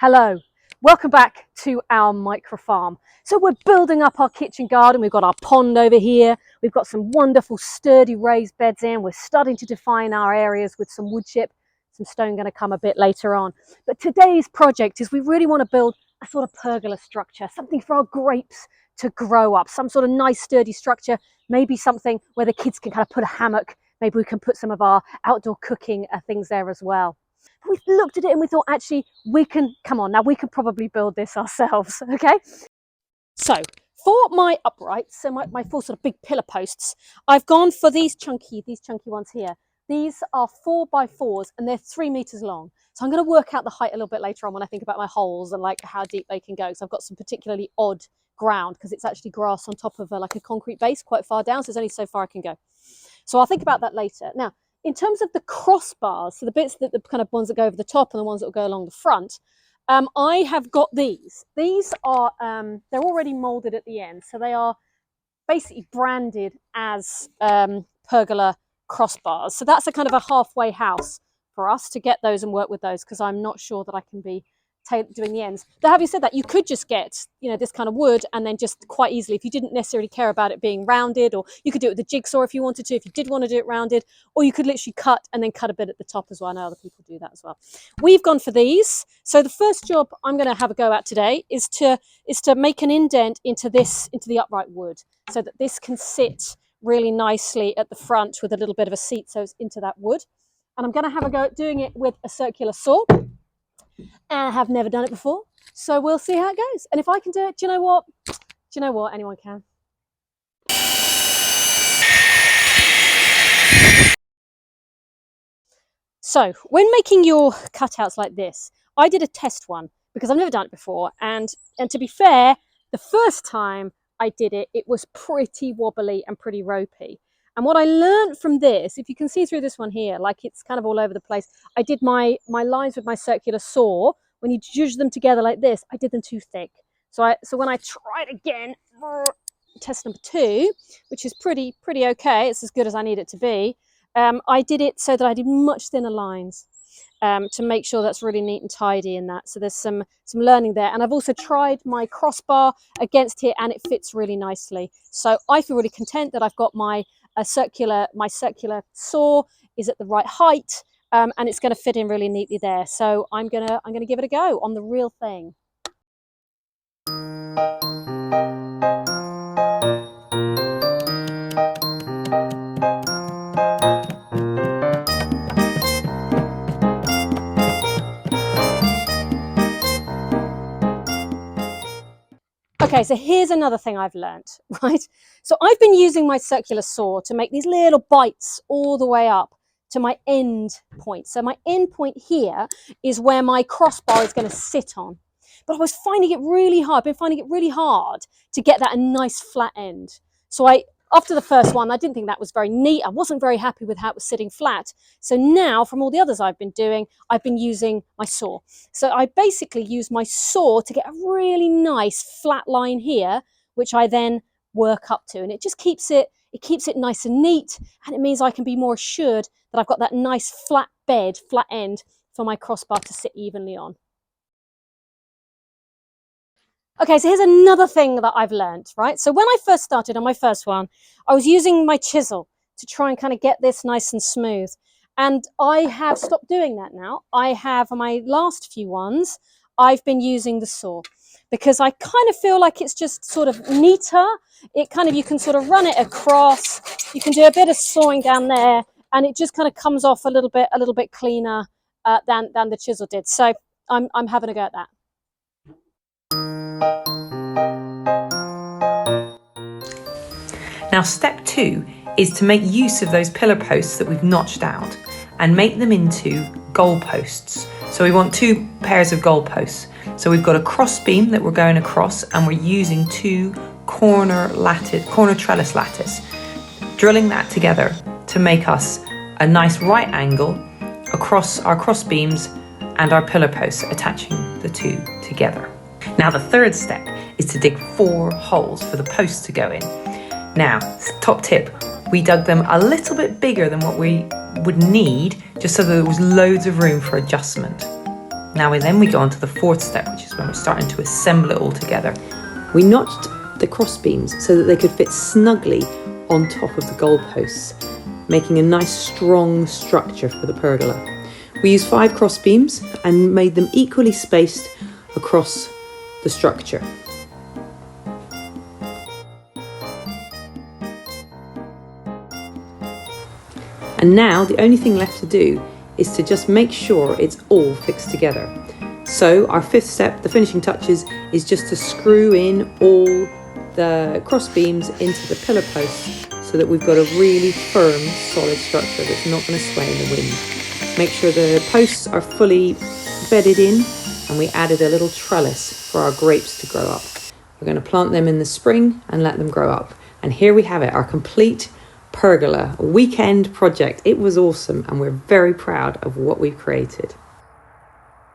Hello, welcome back to our micro farm. So we're building up our kitchen garden. We've got our pond over here. We've got some wonderful sturdy raised beds in. We're starting to define our areas with some wood chip, some stone going to come a bit later on. But today's project is we really want to build a sort of pergola structure, something for our grapes to grow up, some sort of nice sturdy structure, maybe something where the kids can kind of put a hammock. Maybe we can put some of our outdoor cooking things there as well. We looked at it and we thought, actually, we can probably build this ourselves, okay? So for my uprights, so my four sort of big pillar posts, I've gone for these chunky ones here. These are 4x4s and they're 3 meters long. So I'm going to work out the height a little bit later on when I think about my holes and like how deep they can go. So I've got some particularly odd ground because it's actually grass on top of like a concrete base quite far down. So there's only so far I can go. So I'll think about that later. Now, in terms of the crossbars, so the bits that the kind of ones that go over the top and the ones that will go along the front, I have got these. These are, they're already molded at the end. So they are basically branded as pergola crossbars. So that's a kind of a halfway house for us to get those and work with those because I'm not sure that I can be doing the ends. Now, having said that, you could just get, this kind of wood and then just quite easily, if you didn't necessarily care about it being rounded, or you could do it with a jigsaw if you wanted to, if you did want to do it rounded, or you could literally cut and then cut a bit at the top as well. I know other people do that as well. We've gone for these. So the first job I'm going to have a go at today is to make an indent into the upright wood so that this can sit really nicely at the front with a little bit of a seat so it's into that wood. And I'm going to have a go at doing it with a circular saw. And I have never done it before, so we'll see how it goes. And if I can do it, do you know what? Anyone can. So when making your cutouts like this, I did a test one because I've never done it before. And to be fair, the first time I did it, it was pretty wobbly and pretty ropey. And what I learned from this, if you can see through this one here, like it's kind of all over the place, I did my lines with my circular saw. When you judge them together like this, I did them too thick. So when I tried again, test number 2, which is pretty okay, it's as good as I need it to be, I did it so that I did much thinner lines to make sure that's really neat and tidy in that. So there's some learning there. And I've also tried my crossbar against here and it fits really nicely. So I feel really content that I've got my circular saw is at the right height. And it's going to fit in really neatly there. So I'm gonna give it a go on the real thing. Okay, so here's another thing I've learned, right? So I've been using my circular saw to make these little bites all the way up to my end point. So my end point here is where my crossbar is going to sit on. But I was finding it really hard, to get that a nice flat end. So after the first one, I didn't think that was very neat. I wasn't very happy with how it was sitting flat. So now, from all the others I've been doing, I've been using my saw. So I basically use my saw to get a really nice flat line here, which I then work up to. And it just keeps it nice and neat. And it means I can be more assured that I've got that nice flat end for my crossbar to sit evenly on. Okay, so here's another thing that I've learned, right? So when I first started on my first one, I was using my chisel to try and kind of get this nice and smooth. And I have stopped doing that now. I have, on my last few ones, I've been using the saw because I kind of feel like it's just sort of neater. You can sort of run it across. You can do a bit of sawing down there and it just kind of comes off a little bit cleaner than the chisel did. So I'm having a go at that. Now step 2 is to make use of those pillar posts that we've notched out and make them into goal posts. So we want 2 pairs of goal posts. So we've got a cross beam that we're going across and we're using 2 corner trellis lattice, drilling that together to make us a nice right angle across our cross beams and our pillar posts, attaching the 2 together. Now the third step is to dig 4 holes for the posts to go in. Now, top tip, we dug them a little bit bigger than what we would need, just so that there was loads of room for adjustment. Now we go on to the fourth step, which is when we're starting to assemble it all together. We notched the cross beams so that they could fit snugly on top of the goalposts, making a nice strong structure for the pergola. We used 5 cross beams and made them equally spaced across the structure. And now the only thing left to do is to just make sure it's all fixed together. So our fifth step, the finishing touches, is just to screw in all the cross beams into the pillar posts so that we've got a really firm, solid structure that's not going to sway in the wind. Make sure the posts are fully bedded in, and we added a little trellis for our grapes to grow up. We're going to plant them in the spring and let them grow up. And here we have it, our complete pergola, a weekend project. It was awesome, and we're very proud of what we've created.